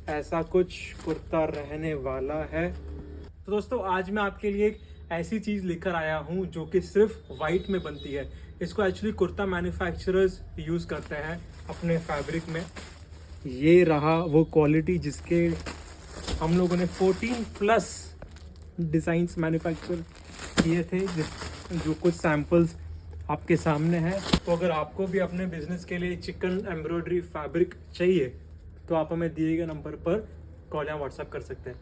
ऐसा कुछ कुर्ता रहने वाला है। तो दोस्तों आज मैं आपके लिए एक ऐसी चीज़ लेकर आया हूँ जो कि सिर्फ वाइट में बनती है। इसको एक्चुअली कुर्ता मैन्युफैक्चरर्स यूज़ करते हैं अपने फैब्रिक में। ये रहा वो क्वालिटी जिसके हम लोगों ने 14 प्लस डिज़ाइंस मैन्युफैक्चर किए थे, जो कुछ सैम्पल्स आपके सामने हैं। तो अगर आपको भी अपने बिजनेस के लिए चिकन एम्ब्रॉयडरी फैब्रिक चाहिए तो आप हमें दिए गए नंबर पर कॉल या व्हाट्सएप कर सकते हैं।